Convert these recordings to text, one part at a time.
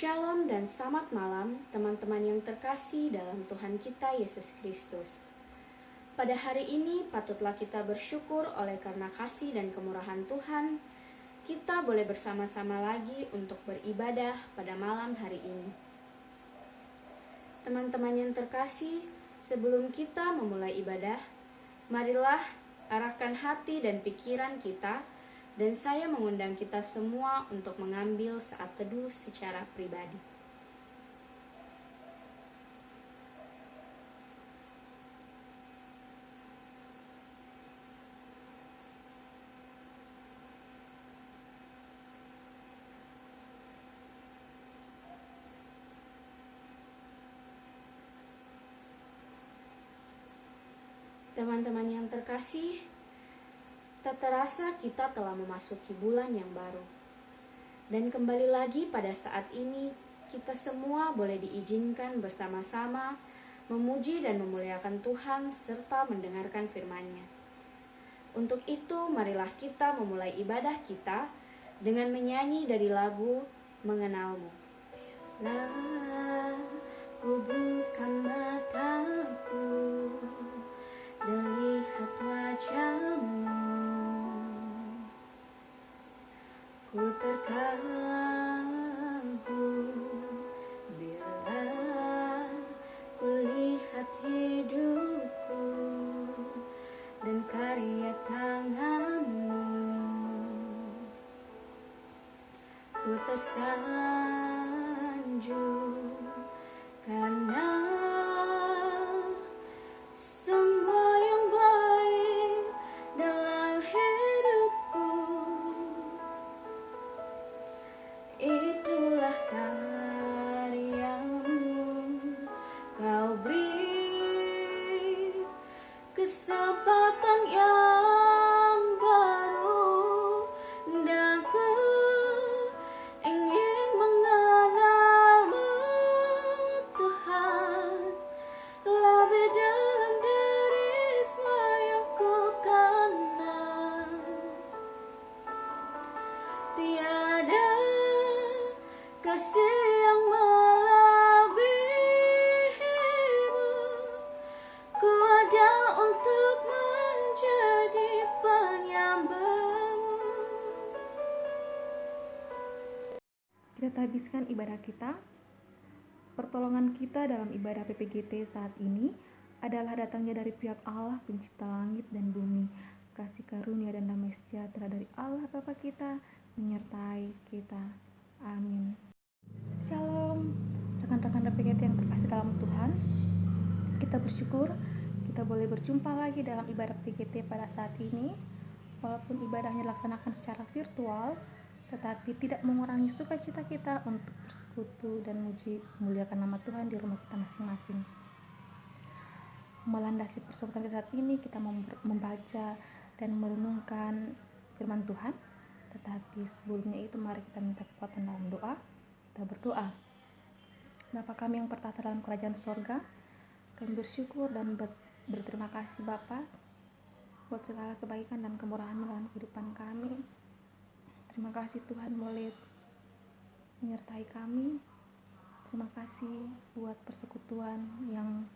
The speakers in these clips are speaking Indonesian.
Shalom dan selamat malam teman-teman yang terkasih dalam Tuhan kita Yesus Kristus. Pada hari ini patutlah kita bersyukur oleh karena kasih dan kemurahan Tuhan. Kita boleh bersama-sama lagi untuk beribadah pada malam hari ini. Teman-teman yang terkasih, sebelum kita memulai ibadah, marilah arahkan hati dan pikiran kita, dan saya mengundang kita semua untuk mengambil saat teduh secara pribadi. Teman-teman yang terkasih, tak terasa kita telah memasuki bulan yang baru. Dan kembali lagi pada saat ini, kita semua boleh diizinkan bersama-sama memuji dan memuliakan Tuhan serta mendengarkan firman-Nya. Untuk itu, marilah kita memulai ibadah kita dengan menyanyi dari lagu Mengenalmu. Lah, ku buka mataku dan lihat wajah-Mu, ku terkagum bila ku lihat hidupku dan karya tangan-Mu, ku tersanjung karena semua yang baik dalam hidupku, itulah karya-Mu. Kau beri kesempatan yang baru, dan ku ingin mengenal-Mu, Tuhan, lebih dalam dari semua yang ku kenal. Tiada kasih yang melebihi-Mu, ku ada untuk menjadi penyembah-Mu. Kita habiskan ibadah kita. Pertolongan kita dalam ibadah PPGT saat ini adalah datangnya dari pihak Allah pencipta langit dan bumi. Kasih karunia dan damai sejahtera dari Allah Bapa kita menyertai kita. Amin. Shalom rekan-rekan PPGT yang terkasih dalam Tuhan. Kita bersyukur kita boleh berjumpa lagi dalam ibadah PPGT pada saat ini. Walaupun ibadahnya dilaksanakan secara virtual, tetapi tidak mengurangi sukacita kita untuk bersekutu dan memuliakan nama Tuhan di rumah kita masing-masing. Melandasi persekutuan kita saat ini, kita membaca dan merenungkan firman Tuhan. Tetapi sebelumnya itu, mari kita minta kekuatan dalam doa. Kita berdoa. Bapa kami yang bertahta dalam kerajaan sorga, kami bersyukur dan berterima kasih Bapa buat segala kebaikan dan kemurahan-Mu dalam kehidupan kami. Terima kasih Tuhan boleh menyertai kami. Terima kasih buat persekutuan yang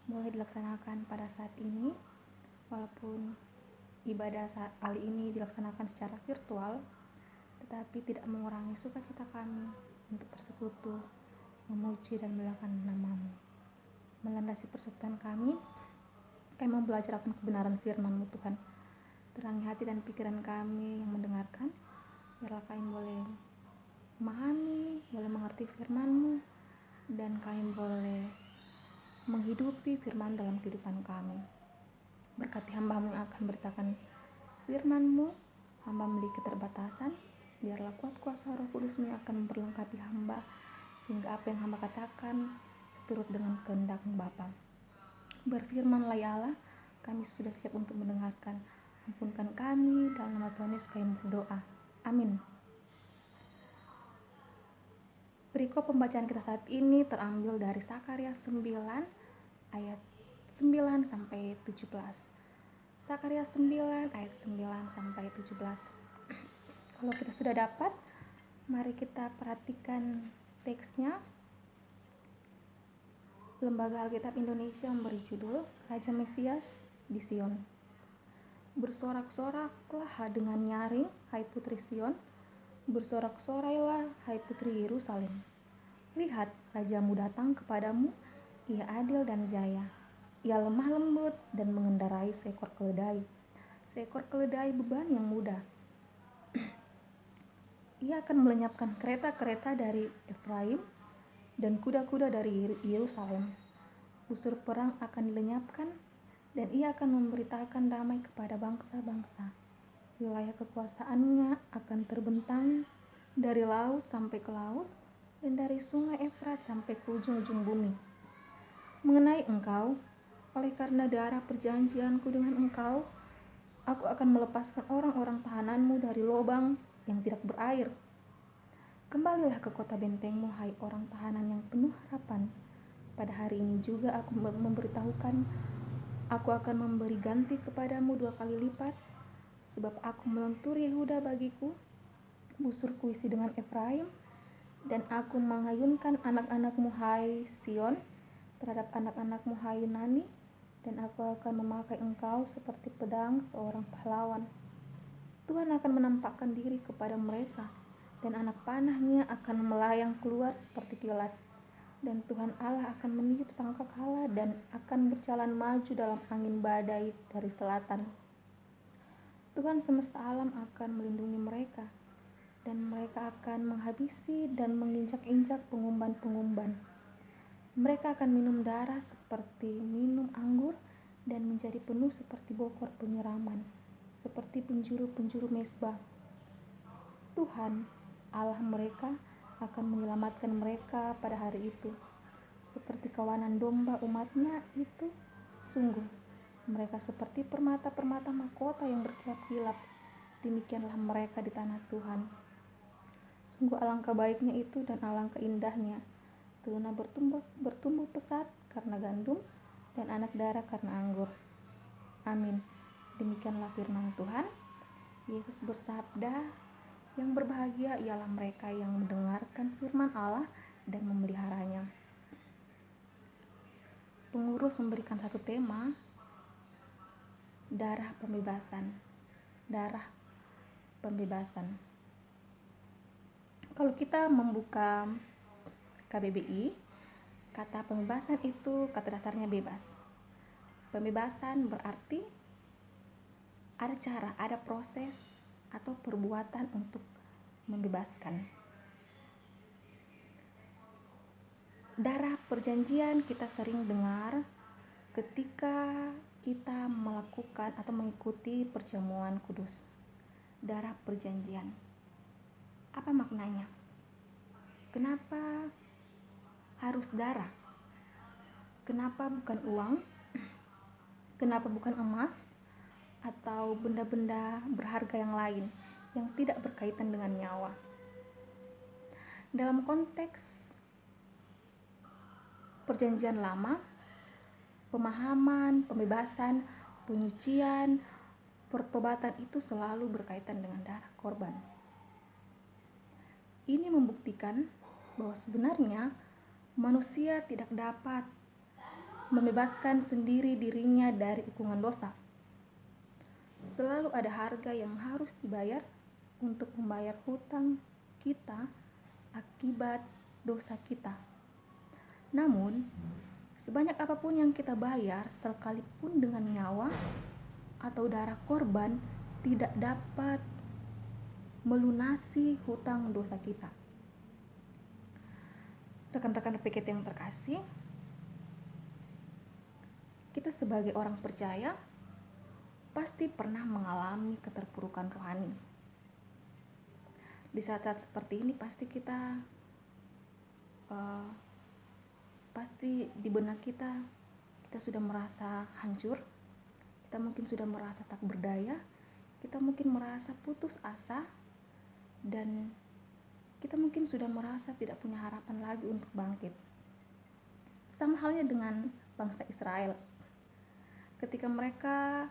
boleh dilaksanakan pada saat ini. Walaupun ibadah saat kali ini dilaksanakan secara virtual, tetapi tidak mengurangi sukacita kami untuk bersekutu, memuji dan memuliakan nama-Mu. Melandasi persekutuan kami mau belajar akan kebenaran firman-Mu Tuhan. Terangi hati dan pikiran kami yang mendengarkan, biarlah kami boleh memahami, boleh mengerti firman-Mu, dan kami boleh menghidupi firman dalam kehidupan kami. Berkati hamba-Mu yang akan beritakan firman-Mu. Hamba memiliki keterbatasan, biarlah kuat kuasa Roh Kudus-Mu yang akan memperlengkapi hamba, sehingga apa yang hamba katakan seturut dengan kehendak-Mu Bapa. Berfirmanlah ya Allah, kami sudah siap untuk mendengarkan. Ampunkan kami, dalam nama Tuhan Yesus kami berdoa. Amin. Perikop pembacaan kita saat ini terambil dari Sakarya 9 ayat 9 sampai 17. Sakarya 9 ayat 9 sampai 17. Kalau kita sudah dapat, mari kita perhatikan Teksnya, Lembaga Alkitab Indonesia memberi judul Raja Mesias di Sion. Bersorak-soraklah dengan nyaring, hai putri Sion. Bersorak-sorailah, hai putri Yerusalem. Lihat, rajamu datang kepadamu, ia adil dan jaya. Ia lemah lembut dan mengendarai seekor keledai. Seekor keledai beban yang mudah. Ia akan melenyapkan kereta-kereta dari Efraim dan kuda-kuda dari Yerusalem. Busur perang akan dilenyapkan dan ia akan memberitakan damai kepada bangsa-bangsa. Wilayah kekuasaannya akan terbentang dari laut sampai ke laut dan dari sungai Efrat sampai ke ujung-ujung bumi. Mengenai engkau, oleh karena darah perjanjianku dengan engkau, aku akan melepaskan orang-orang tahananmu dari lubang yang tidak berair. Kembalilah ke kota bentengmu, hai orang tahanan yang penuh harapan. Pada hari ini juga aku memberitahukan, aku akan memberi ganti kepadamu 2 kali lipat, sebab aku melentur Yehuda bagiku, busurku isi dengan Efraim, dan aku mengayunkan anak-anakmu, hai Sion, terhadap anak-anakmu, hai Yunani, dan aku akan memakai engkau seperti pedang seorang pahlawan. Tuhan akan menampakkan diri kepada mereka, dan anak panahnya akan melayang keluar seperti kilat. Dan Tuhan Allah akan meniup sangkakala dan akan berjalan maju dalam angin badai dari selatan. Tuhan semesta alam akan melindungi mereka, dan mereka akan menghabisi dan menginjak-injak pengumban-pengumban. Mereka akan minum darah seperti minum anggur dan menjadi penuh seperti bokor penyiraman, seperti penjuru-penjuru mezbah. Tuhan, Allah mereka, akan menyelamatkan mereka pada hari itu. Seperti kawanan domba umatnya itu, sungguh, mereka seperti permata-permata mahkota yang berkilap-kilap. Demikianlah mereka di tanah Tuhan. Sungguh alangkah baiknya itu dan alangkah indahnya. Teruna bertumbuh pesat karena gandum, dan anak darah karena anggur. Amin. Demikianlah firman Tuhan. Yesus bersabda, yang berbahagia ialah mereka yang mendengarkan firman Allah dan memeliharanya. Pengurus memberikan satu tema, darah pembebasan. Darah pembebasan. Kalau kita membuka KBBI, kata pembebasan itu kata dasarnya bebas. Pembebasan berarti ada cara, ada proses atau perbuatan untuk membebaskan. Darah perjanjian kita sering dengar ketika kita melakukan atau mengikuti perjamuan kudus. Darah perjanjian. Apa maknanya? Kenapa harus darah? Kenapa bukan uang? Kenapa bukan emas? Atau benda-benda berharga yang lain yang tidak berkaitan dengan nyawa? Dalam konteks perjanjian lama, pemahaman, pembebasan, penyucian, pertobatan itu selalu berkaitan dengan darah korban. Ini membuktikan bahwa sebenarnya manusia tidak dapat membebaskan sendiri dirinya dari ikungan dosa. Selalu ada harga yang harus dibayar untuk membayar hutang kita akibat dosa kita. Namun, sebanyak apapun yang kita bayar, sekalipun dengan nyawa atau darah korban, tidak dapat melunasi hutang dosa kita. Rekan-rekan PKT yang terkasih, kita sebagai orang percaya pasti pernah mengalami keterpurukan rohani. Di saat-saat seperti ini pasti kita pasti di benak kita sudah merasa hancur, kita mungkin sudah merasa tak berdaya, kita mungkin merasa putus asa, dan kita mungkin sudah merasa tidak punya harapan lagi untuk bangkit. Sama halnya dengan bangsa Israel. Ketika mereka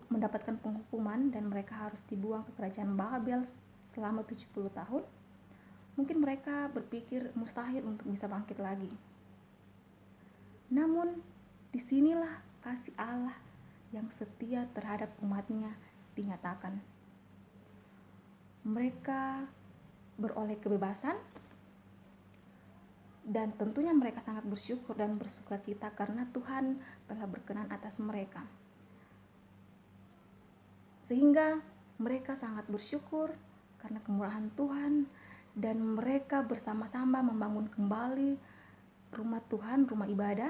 mendapatkan penghukuman dan mereka harus dibuang ke kerajaan Babel selama 70 tahun, Mungkin mereka berpikir mustahil untuk bisa bangkit lagi. Namun, disinilah kasih Allah yang setia terhadap umatnya dinyatakan. Mereka beroleh kebebasan, dan tentunya mereka sangat bersyukur dan bersukacita karena Tuhan telah berkenan atas mereka. Sehingga mereka sangat bersyukur karena kemurahan Tuhan, dan mereka bersama-sama membangun kembali rumah Tuhan, rumah ibadah,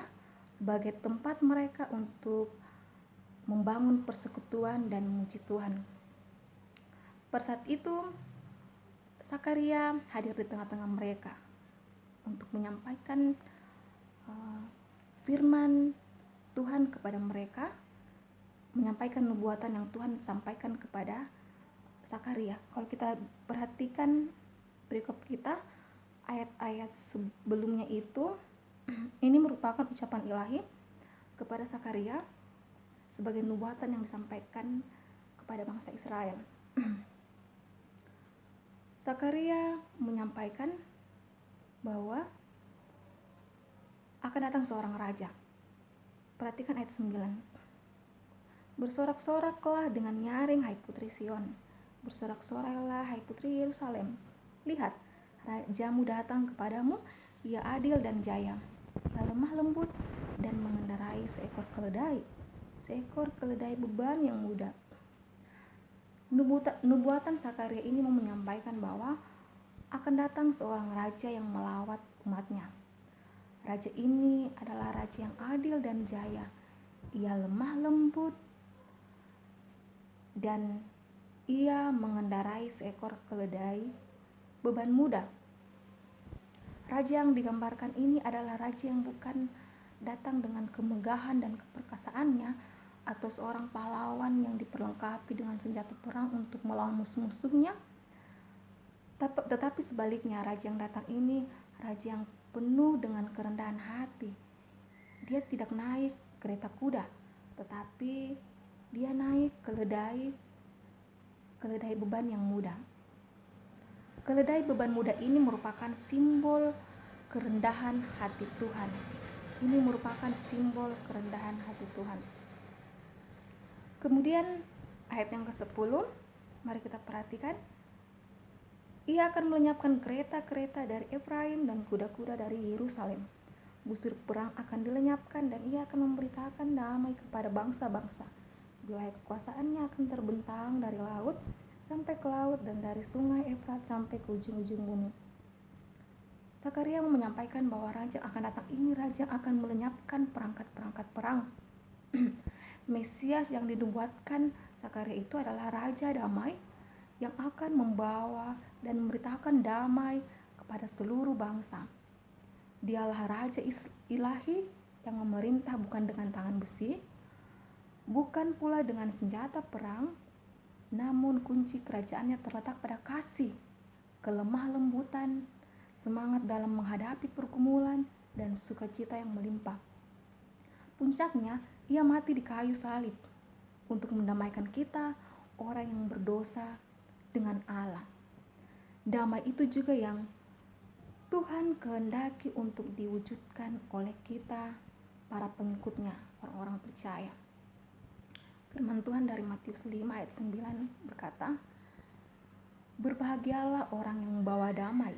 sebagai tempat mereka untuk membangun persekutuan dan memuji Tuhan. Pada saat itu, Sakaria hadir di tengah-tengah mereka untuk menyampaikan firman Tuhan kepada mereka, menyampaikan nubuatan yang Tuhan sampaikan kepada Sakaria. Kalau kita perhatikan perikop kita, ayat-ayat sebelumnya itu ini merupakan ucapan ilahi kepada Sakaria sebagai nubuatan yang disampaikan kepada bangsa Israel. Sakaria menyampaikan bahwa akan datang seorang raja. Perhatikan ayat 9. Bersorak-soraklah dengan nyaring, hai putri Sion. Bersorak-soraklah, hai putri Yerusalem. Lihat, rajamu datang kepadamu, ia adil dan jaya. Ia lemah lembut dan mengendarai seekor keledai beban yang muda. Nubuatan Sakaria ini mau menyampaikan bahwa akan datang seorang raja yang melawat umatnya. Raja ini adalah raja yang adil dan jaya. Ia lemah lembut dan ia mengendarai seekor keledai beban muda. Raja yang digambarkan ini adalah raja yang bukan datang dengan kemegahan dan keperkasaannya, atau seorang pahlawan yang diperlengkapi dengan senjata perang untuk melawan musuh-musuhnya. Tetapi sebaliknya, raja yang datang ini raja yang penuh dengan kerendahan hati. Dia tidak naik kereta kuda, tetapi dia naik keledai beban yang muda. Keledai beban muda ini merupakan simbol kerendahan hati Tuhan. Ini merupakan simbol kerendahan hati Tuhan. Kemudian ayat yang ke-10, mari kita perhatikan. Ia akan melenyapkan kereta-kereta dari Efraim dan kuda-kuda dari Yerusalem. Busur perang akan dilenyapkan dan ia akan memberitakan damai kepada bangsa-bangsa. Wilayah kekuasaannya akan terbentang dari laut sampai ke laut dan dari sungai Efrat sampai ke ujung-ujung bumi. Sakaria menyampaikan bahwa raja akan datang ini raja akan melenyapkan perangkat-perangkat perang. Mesias yang dinubuatkan Sakaria itu adalah raja damai yang akan membawa dan memberitakan damai kepada seluruh bangsa. Dialah raja ilahi yang memerintah bukan dengan tangan besi, bukan pula dengan senjata perang, namun kunci kerajaannya terletak pada kasih, kelemah lembutan, semangat dalam menghadapi pergumulan, dan sukacita yang melimpah. Puncaknya, ia mati di kayu salib untuk mendamaikan kita, orang yang berdosa, dengan Allah. Damai itu juga yang Tuhan kehendaki untuk diwujudkan oleh kita, para pengikutnya, orang-orang percaya. Firman Tuhan dari Matius 5 ayat 9 berkata, berbahagialah orang yang membawa damai,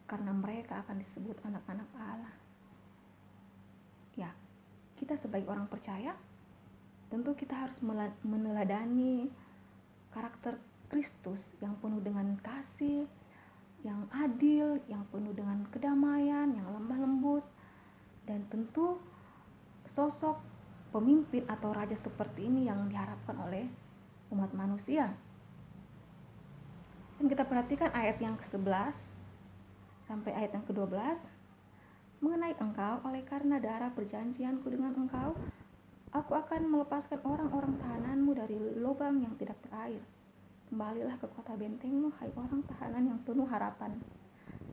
karena mereka akan disebut anak-anak Allah. Ya, kita sebagai orang percaya, tentu kita harus meneladani karakter Kristus yang penuh dengan kasih, yang adil, yang penuh dengan kedamaian, yang lemah lembut, dan tentu sosok pemimpin atau raja seperti ini yang diharapkan oleh umat manusia. Dan kita perhatikan ayat yang ke-11 sampai ayat yang ke-12. Mengenai engkau, oleh karena darah perjanjianku dengan engkau, aku akan melepaskan orang-orang tahananmu dari lubang yang tidak berair. Kembalilah ke kota bentengmu, hai orang tahanan yang penuh harapan.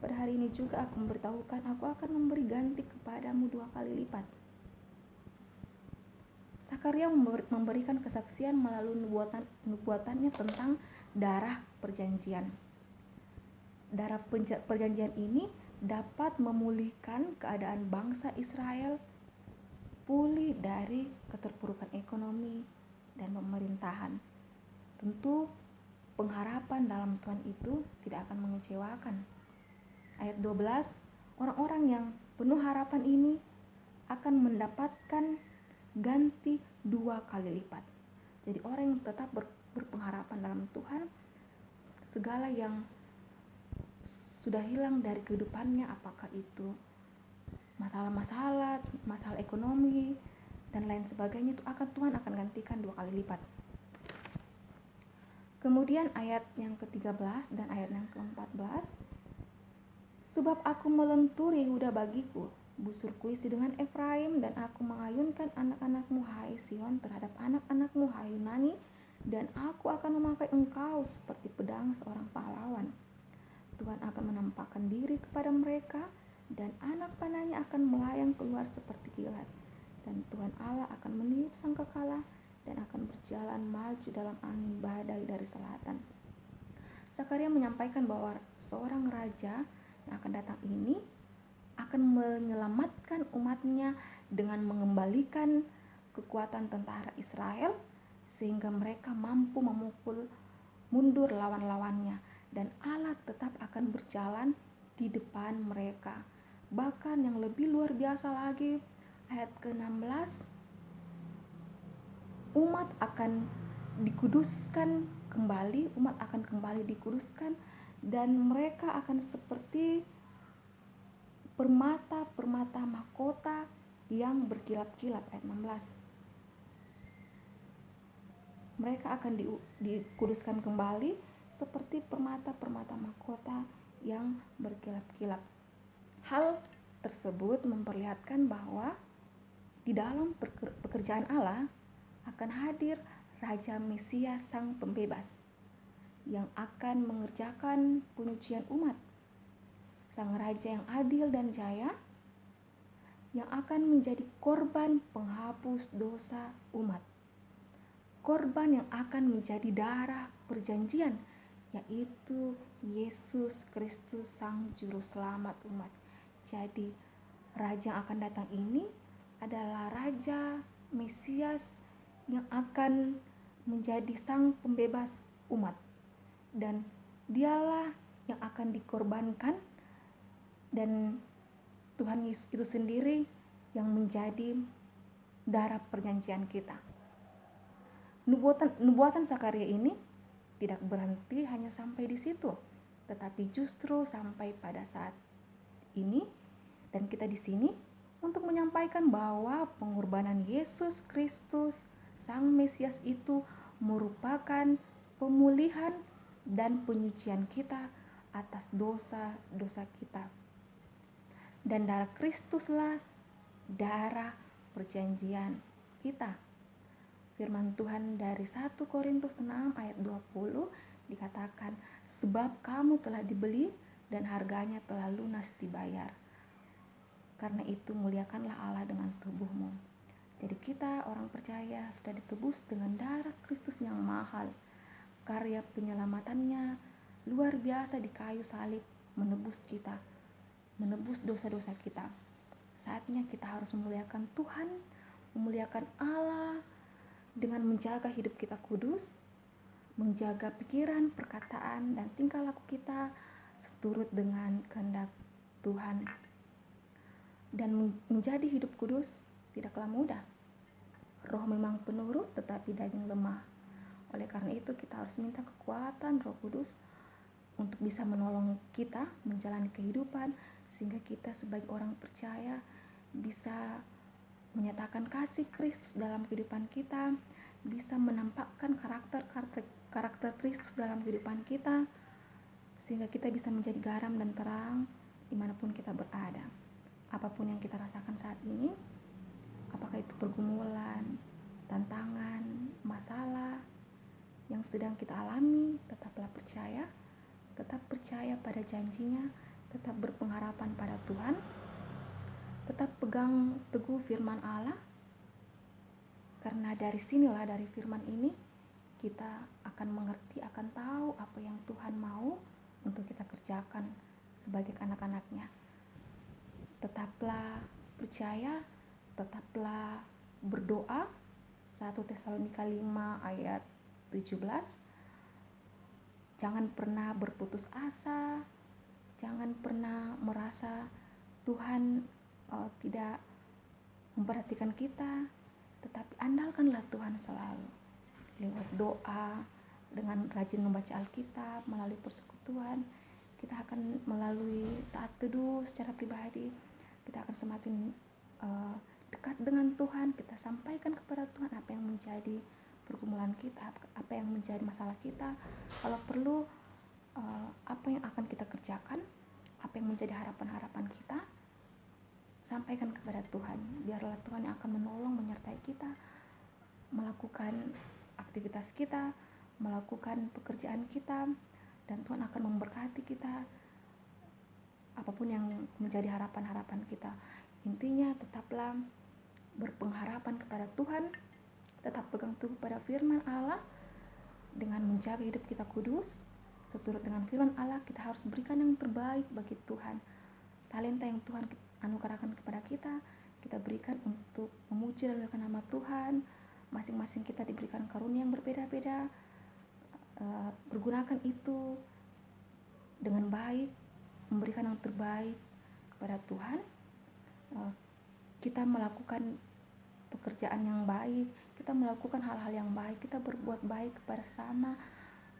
Pada hari ini juga aku memberitahukan, aku akan memberi ganti kepadamu 2 kali lipat. Sakaria memberikan kesaksian melalui nubuatannya tentang darah perjanjian. darah perjanjian ini dapat memulihkan keadaan bangsa Israel pulih dari keterpurukan ekonomi dan pemerintahan. Tentu pengharapan dalam Tuhan itu tidak akan mengecewakan. Ayat 12, orang-orang yang penuh harapan ini akan mendapatkan ganti 2 kali lipat. Jadi orang yang tetap berpengharapan dalam Tuhan, segala yang sudah hilang dari kehidupannya, apakah itu masalah ekonomi dan lain sebagainya, itu Tuhan akan gantikan 2 kali lipat. Kemudian ayat yang ke-13 dan ayat yang ke-14, sebab aku melentur Yehuda bagiku, busurku isi dengan Efraim, dan aku mengayunkan anak-anakmu hai Sion terhadap anak-anakmu hai Yunani, dan aku akan memakai engkau seperti pedang seorang pahlawan. Tuhan akan menampakkan diri kepada mereka, dan anak panahnya akan melayang keluar seperti kilat, dan Tuhan Allah akan meniup sangkakala dan akan berjalan maju dalam angin badai dari selatan. Zakaria menyampaikan bahwa seorang raja yang akan datang ini akan menyelamatkan umatnya dengan mengembalikan kekuatan tentara Israel sehingga mereka mampu memukul mundur lawan-lawannya, dan Allah tetap akan berjalan di depan mereka. Bahkan yang lebih luar biasa lagi, ayat ke-16, umat akan dikuduskan kembali, dikuduskan, dan mereka akan seperti permata-permata mahkota yang berkilap-kilap. Ayat 16, mereka akan dikuduskan kembali seperti permata-permata mahkota yang berkilap-kilap. Hal tersebut memperlihatkan bahwa di dalam pekerjaan Allah akan hadir Raja Mesias Sang Pembebas yang akan mengerjakan penyucian umat, Sang Raja yang adil dan jaya, yang akan menjadi korban penghapus dosa umat, korban yang akan menjadi darah perjanjian, yaitu Yesus Kristus Sang Juru Selamat umat. Jadi Raja yang akan datang ini adalah Raja Mesias yang akan menjadi Sang Pembebas umat, dan dialah yang akan dikorbankan, dan Tuhan Yesus itu sendiri yang menjadi darah perjanjian kita. Nubuatan Zakaria ini tidak berhenti hanya sampai di situ, tetapi justru sampai pada saat ini, dan kita di sini untuk menyampaikan bahwa pengorbanan Yesus Kristus Sang Mesias itu merupakan pemulihan dan penyucian kita atas dosa-dosa kita. Dan darah Kristuslah darah perjanjian kita. Firman Tuhan dari 1 Korintus 6 ayat 20 dikatakan, sebab kamu telah dibeli dan harganya telah lunas dibayar. Karena itu muliakanlah Allah dengan tubuhmu. Jadi kita orang percaya sudah ditebus dengan darah Kristus yang mahal. Karya penyelamatannya luar biasa di kayu salib, menebus kita, menebus dosa-dosa kita. Saatnya kita harus memuliakan Tuhan, memuliakan Allah dengan menjaga hidup kita kudus, menjaga pikiran, perkataan, dan tingkah laku kita seturut dengan kehendak Tuhan. Dan menjadi hidup kudus tidaklah mudah. Roh memang penurut, tetapi daging lemah. Oleh karena itu kita harus minta kekuatan Roh Kudus untuk bisa menolong kita menjalani kehidupan, sehingga kita sebagai orang percaya bisa menyatakan kasih Kristus dalam kehidupan kita, bisa menampakkan karakter Kristus dalam kehidupan kita, sehingga kita bisa menjadi garam dan terang dimanapun kita berada. Apapun yang kita rasakan saat ini, apakah itu pergumulan, tantangan, masalah yang sedang kita alami, tetaplah percaya, tetap percaya pada janjinya, tetap berpengharapan pada Tuhan, tetap pegang teguh firman Allah, karena dari sinilah, dari firman ini, kita akan mengerti, akan tahu apa yang Tuhan mau untuk kita kerjakan sebagai anak-anaknya. Tetaplah percaya, tetaplah berdoa. 1 Tesalonika 5 ayat 17. Jangan pernah berputus asa, jangan pernah merasa Tuhan tidak memperhatikan kita, tetapi andalkanlah Tuhan selalu. Lewat doa, dengan rajin membaca Alkitab, melalui persekutuan, kita akan melalui saat teduh secara pribadi, kita akan semakin dekat dengan Tuhan. Kita sampaikan kepada Tuhan apa yang menjadi pergumulan kita, apa yang menjadi masalah kita. Kalau perlu, apa yang akan kita kerjakan, apa yang menjadi harapan-harapan kita, sampaikan kepada Tuhan. Biarlah Tuhan yang akan menolong, menyertai kita, melakukan aktivitas kita, melakukan pekerjaan kita, dan Tuhan akan memberkati kita apapun yang menjadi harapan-harapan kita. Intinya tetaplah berpengharapan kepada Tuhan, tetap pegang teguh pada firman Allah dengan menjaga hidup kita kudus. Seturut dengan firman Allah, kita harus berikan yang terbaik bagi Tuhan. Talenta yang Tuhan anugerahkan kepada kita, kita berikan untuk memuji dan memuliakan nama Tuhan. Masing-masing kita diberikan karunia yang berbeda-beda. Pergunakan itu dengan baik, memberikan yang terbaik kepada Tuhan. Kita melakukan pekerjaan yang baik, kita melakukan hal-hal yang baik, kita berbuat baik kepada sesama.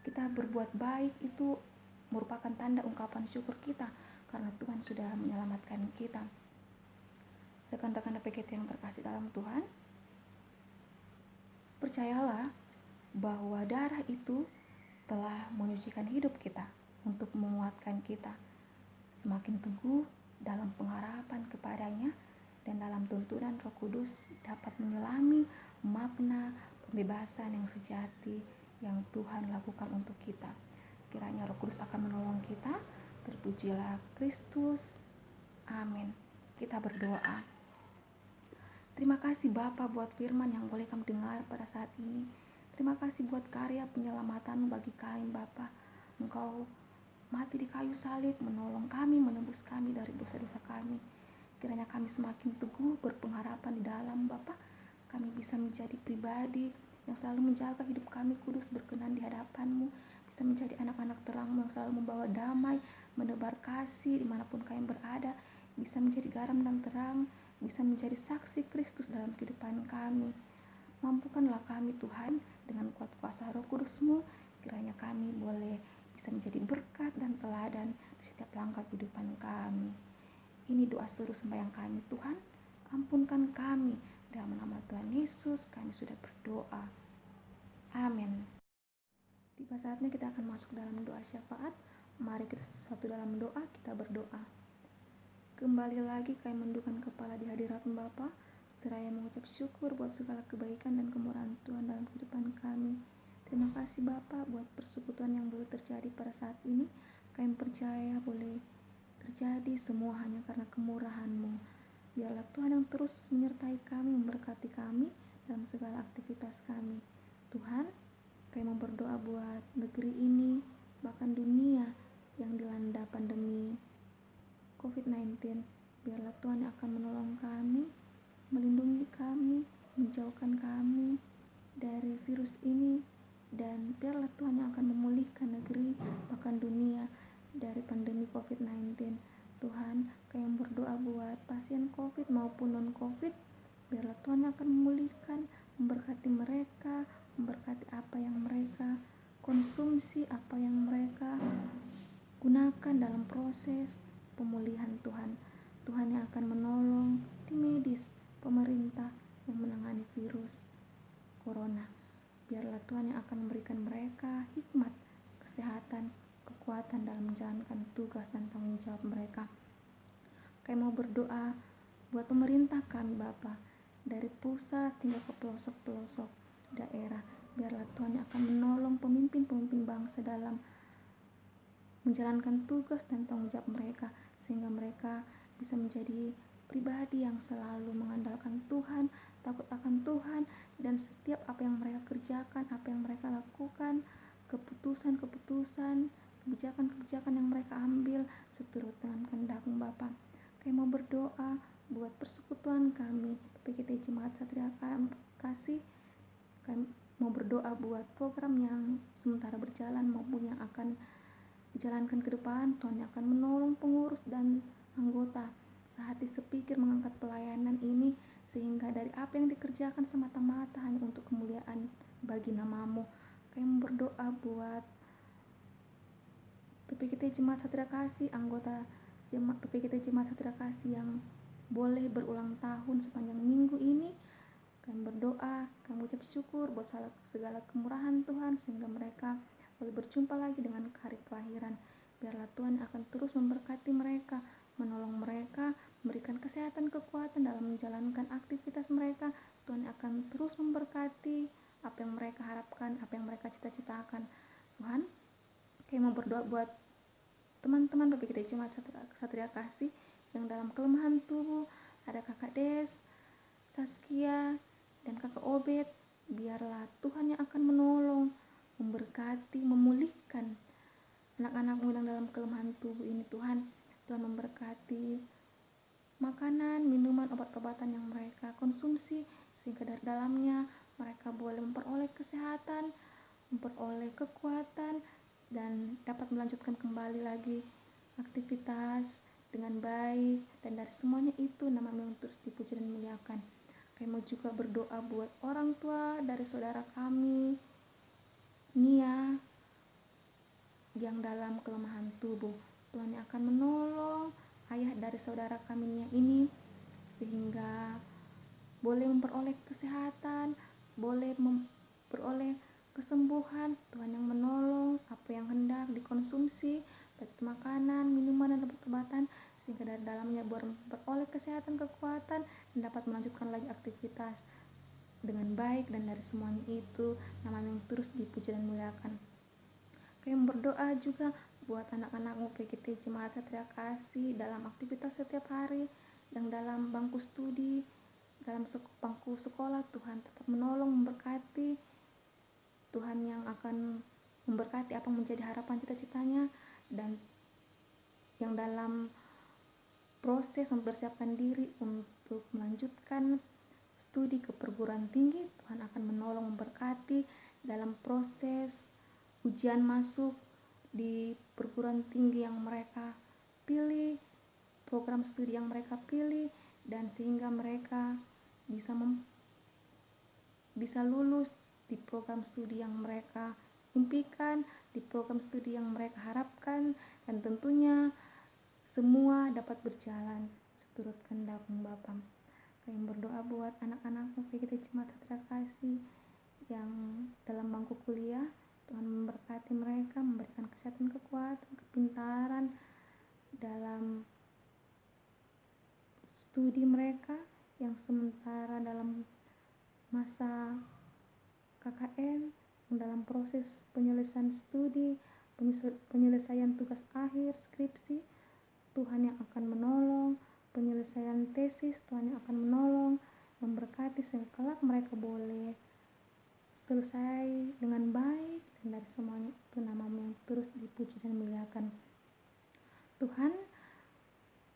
Kita berbuat baik itu merupakan tanda ungkapan syukur kita karena Tuhan sudah menyelamatkan kita. Rekan-rekan PKT yang terkasih dalam Tuhan, percayalah bahwa darah itu telah menyucikan hidup kita untuk menguatkan kita semakin teguh dalam pengharapan kepadanya, dan dalam tuntunan Roh Kudus dapat menyelami makna pembebasan yang sejati yang Tuhan lakukan untuk kita. Kiranya Roh Kudus akan menolong kita. Terpujilah Kristus. Amin. Kita berdoa. Terima kasih Bapa buat firman yang boleh kami dengar pada saat ini. Terima kasih buat karya penyelamatan bagi kami Bapa. Engkau mati di kayu salib, menolong kami, menebus kami dari dosa-dosa kami. Kiranya kami semakin teguh berpengharapan di dalam Bapa. Kami bisa menjadi pribadi yang selalu menjaga hidup kami kudus berkenan di hadapan-Mu. Bisa menjadi anak-anak terang-Mu yang selalu membawa damai, menebar kasih dimanapun kami berada. Bisa menjadi garam dan terang, bisa menjadi saksi Kristus dalam kehidupan kami. Mampukanlah kami Tuhan dengan kuat kuasa Roh Kudus-Mu. Kiranya kami boleh bisa menjadi berkat dan teladan di setiap langkah kehidupan kami. Ini doa seluruh sembahyang kami Tuhan. Ampunkan kami. Dalam nama Tuhan Yesus kami sudah berdoa. Amin. Tiba saatnya kita akan masuk dalam doa syafaat. Mari kita satu dalam doa, kita berdoa. Kembali lagi kami menundukkan kepala di hadirat Bapa, seraya mengucap syukur buat segala kebaikan dan kemurahan Tuhan dalam kehidupan kami. Terima kasih Bapa buat persekutuan yang boleh terjadi pada saat ini. Kami percaya boleh terjadi semua hanya karena kemurahan-Mu. Biarlah Tuhan yang terus menyertai kami, memberkati kami dalam segala aktivitas kami. Tuhan, kami mau berdoa buat negeri ini, bahkan dunia yang dilanda pandemi COVID-19. Biarlah Tuhan yang akan menolong kami, melindungi kami, menjauhkan kami dari virus ini, dan biarlah Tuhan yang akan memulihkan negeri, bahkan dunia dari pandemi COVID-19. Tuhan, kami berdoa buat pasien COVID maupun non-COVID. Biarlah Tuhan akan memulihkan, memberkati mereka, memberkati apa yang mereka konsumsi, apa yang mereka gunakan dalam proses pemulihan Tuhan. Tuhan yang akan menolong tim medis, pemerintah yang menangani virus corona. Biarlah Tuhan yang akan memberikan mereka hikmat, kesehatan, kekuatan dalam menjalankan tugas dan tanggung jawab mereka. Kami mau berdoa buat pemerintah kami Bapa, dari pusat hingga ke pelosok-pelosok daerah. Biarlah Tuhan yang akan menolong pemimpin-pemimpin bangsa dalam menjalankan tugas dan tanggung jawab mereka, sehingga mereka bisa menjadi pribadi yang selalu mengandalkan Tuhan, takut akan Tuhan, dan setiap apa yang mereka kerjakan, apa yang mereka lakukan, keputusan-keputusan, kebijakan-kebijakan yang PGT Jemaat Satria Kasih, kami mau berdoa buat program yang sementara berjalan maupun yang akan dijalankan ke depan. Tuhan yang akan menolong pengurus dan anggota sehati sepikir mengangkat pelayanan ini, sehingga dari apa yang dikerjakan semata-mata hanya untuk kemuliaan bagi nama-Mu. Kami berdoa buat PPKT Jemaat Satria Kasih, anggota PPKT Jemaat Satria Kasih yang boleh berulang tahun sepanjang minggu ini. Kami berdoa, kami ucap syukur buat segala kemurahan Tuhan, sehingga mereka boleh berjumpa lagi dengan hari kelahiran. Biarlah Tuhan akan terus memberkati mereka, menolong mereka, memberikan kesehatan, kekuatan dalam menjalankan aktivitas mereka. Tuhan akan terus memberkati apa yang mereka harapkan, apa yang mereka cita-citakan. Tuhan, kami mau berdoa buat teman-teman PPKT Jemaat Satria Kasih yang dalam kelemahan tubuh. Ada Kakak Des, Saskia, dan Kakak Obed. Biarlah Tuhan yang akan menolong, memberkati, memulihkan anak-anakmu yang dalam kelemahan tubuh ini. Tuhan memberkati makanan, minuman, obat-obatan yang mereka konsumsi, sehingga dari dalamnya mereka boleh memperoleh kesehatan, memperoleh kekuatan, dan dapat melanjutkan kembali lagi aktivitas dengan baik. Dan dari semuanya itu nama-Mu yang terus dipuji dan dimuliakan. Kami mau juga berdoa buat orang tua dari saudara kami Nia yang dalam kelemahan tubuh. Tuhan yang akan menolong ayah dari saudara kami Nia ini, sehingga boleh memperoleh kesehatan, boleh memperoleh kesembuhan. Tuhan yang menolong apa yang hendak dikonsumsi, baik makanan, minuman, dan obat-obatan, sehingga dari dalamnya beroleh kesehatan, kekuatan, dan dapat melanjutkan lagi aktivitas dengan baik. Dan dari semuanya itu nama yang terus dipuji dan dimuliakan. Kami berdoa juga buat anak-anakmu PGT Jemaat Satria Kasih dalam aktivitas setiap hari, yang dalam bangku studi, dalam bangku sekolah. Tuhan tetap menolong, memberkati. Tuhan yang akan memberkati apa yang menjadi harapan cita-citanya, dan yang dalam proses mempersiapkan diri untuk melanjutkan studi ke perguruan tinggi. Tuhan akan menolong, memberkati dalam proses ujian masuk di perguruan tinggi yang mereka pilih, program studi yang mereka pilih, dan sehingga mereka bisa lulus di program studi yang mereka impikan, di program studi yang mereka harapkan, dan tentunya semua dapat berjalan seturut kehendak-Mu Bapa. Kami berdoa buat anak-anak-Mu PGT Jemaat Satria Kasih yang dalam bangku kuliah. Tuhan memberkati mereka, memberikan kesehatan, kekuatan, kepintaran dalam studi mereka yang sementara dalam masa KKN, dalam proses penyelesaian studi, penyelesaian tugas akhir, skripsi. Tuhan yang akan menolong, penyelesaian tesis. Tuhan yang akan menolong, memberkati sehingga kelak mereka boleh selesai dengan baik. Dan dari semuanya itu nama-Mu yang terus dipuji dan dimuliakan. Tuhan,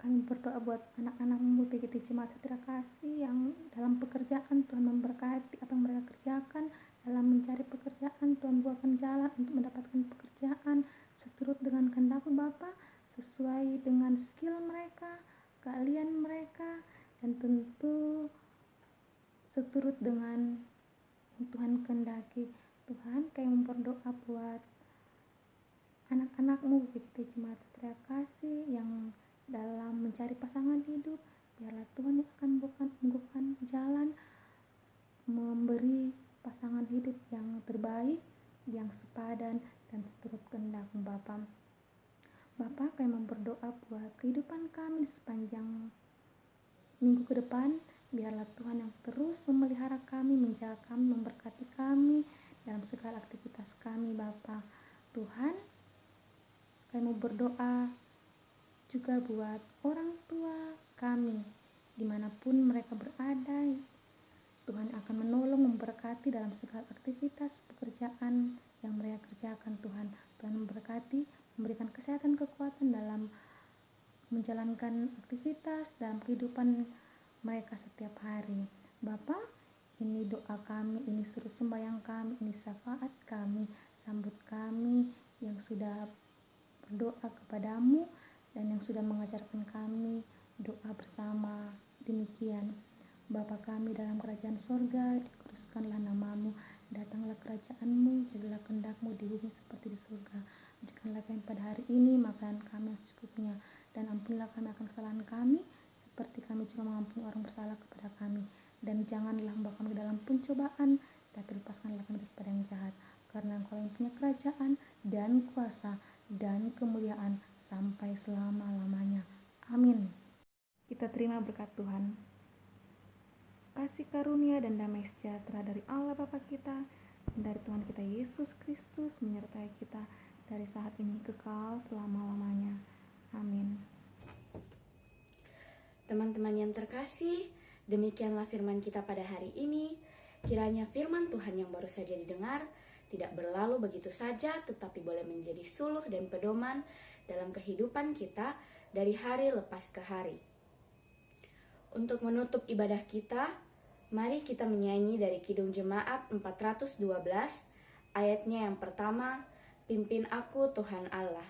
kami berdoa buat anak-anak-Mu PGT Jemaat Satria Kasih yang dalam pekerjaan. Tuhan memberkati apa yang mereka kerjakan. Dalam mencari pekerjaan, Tuhan buatkan jalan untuk mendapatkan pekerjaan seturut dengan kehendak-Mu Bapa, sesuai dengan skill mereka, keahlian mereka, dan tentu seturut dengan yang Tuhan kehendaki. Tuhan, kami berdoa buat anak-anak-Mu PGT Jemaat Satria Kasih yang dalam mencari pasangan hidup. Biarlah Tuhan yang akan membukakan jalan, memberi pasangan hidup yang terbaik, yang sepadan, dan seturut kehendak-Mu Bapa. Bapa, kami berdoa buat kehidupan kami sepanjang minggu ke depan. Biarlah Tuhan yang terus memelihara kami, menjaga kami, memberkati kami dalam segala aktivitas kami Bapa. Tuhan, kami berdoa juga buat orang tua kami dimanapun mereka berada. Tuhan akan menolong, memberkati dalam segala aktivitas pekerjaan yang mereka kerjakan. Tuhan memberkati, memberikan kesehatan, kekuatan dalam menjalankan aktivitas dalam kehidupan mereka setiap hari. Bapa, ini doa kami, ini seru sembahyang kami, ini syafaat kami, sambut kami yang sudah berdoa kepadamu dan yang sudah mengajarkan kami doa bersama. Demikian, Bapa kami dalam kerajaan sorga, dikuduskanlah namamu, datanglah kerajaanmu, jadilah kehendakmu di bumi seperti di surga. Berikanlah kami pada hari ini makanan kami yang secukupnya, dan ampunilah kami akan kesalahan kami, seperti kami juga mengampuni orang bersalah kepada kami. Dan janganlah membawa kami ke dalam pencobaan, tapi lepaskanlah kami daripada yang jahat. Karena Engkau yang punya kerajaan dan kuasa dan kemuliaan sampai selama-lamanya. Amin. Kita terima berkat Tuhan. Kasih karunia dan damai sejahtera dari Allah Bapa kita dan dari Tuhan kita Yesus Kristus menyertai kita dari saat ini kekal selama-lamanya. Amin. Teman-teman yang terkasih, demikianlah firman kita pada hari ini. Kiranya firman Tuhan yang baru saja didengar tidak berlalu begitu saja, tetapi boleh menjadi suluh dan pedoman dalam kehidupan kita dari hari lepas ke hari. Untuk menutup ibadah kita, mari kita menyanyi dari Kidung Jemaat 412, ayatnya yang pertama, Pimpin aku Tuhan Allah.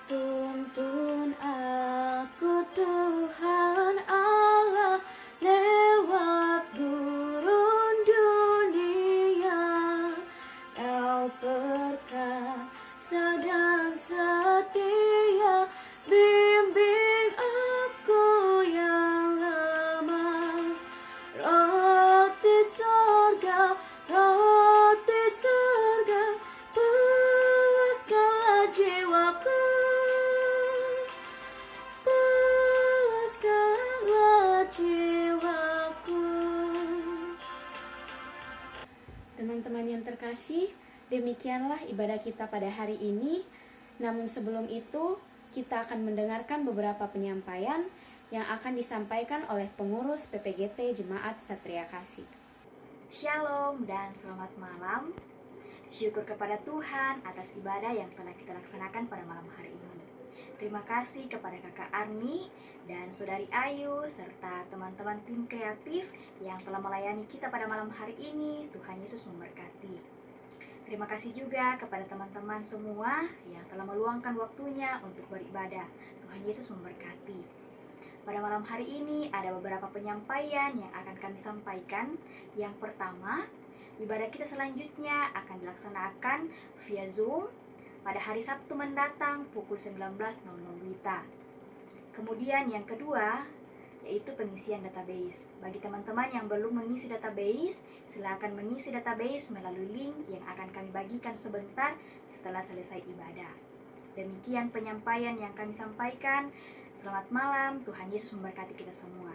Tuntun aku Tuhan Allah lewat gurun dunia, Kau perkasa dan setia, bimbing aku yang lemah. Roti sorga, puaskanlah jiwaku. Teman-teman yang terkasih, demikianlah ibadah kita pada hari ini. Namun sebelum itu, kita akan mendengarkan beberapa penyampaian yang akan disampaikan oleh pengurus PPGT Jemaat Satria Kasih. Shalom dan selamat malam. Syukur kepada Tuhan atas ibadah yang telah kita laksanakan pada malam hari ini. Terima kasih kepada Kakak Arni dan Saudari Ayu serta teman-teman tim kreatif yang telah melayani kita pada malam hari ini. Tuhan Yesus memberkati. Terima kasih juga kepada teman-teman semua yang telah meluangkan waktunya untuk beribadah. Tuhan Yesus memberkati. Pada malam hari ini ada beberapa penyampaian yang akan kami sampaikan. Yang pertama, ibadah kita selanjutnya akan dilaksanakan via Zoom pada hari Sabtu mendatang pukul 19.00 WITA. Kemudian yang kedua, yaitu pengisian database. Bagi teman-teman yang belum mengisi database, silakan mengisi database melalui link yang akan kami bagikan sebentar setelah selesai ibadah. Demikian penyampaian yang kami sampaikan. Selamat malam, Tuhan Yesus memberkati kita semua.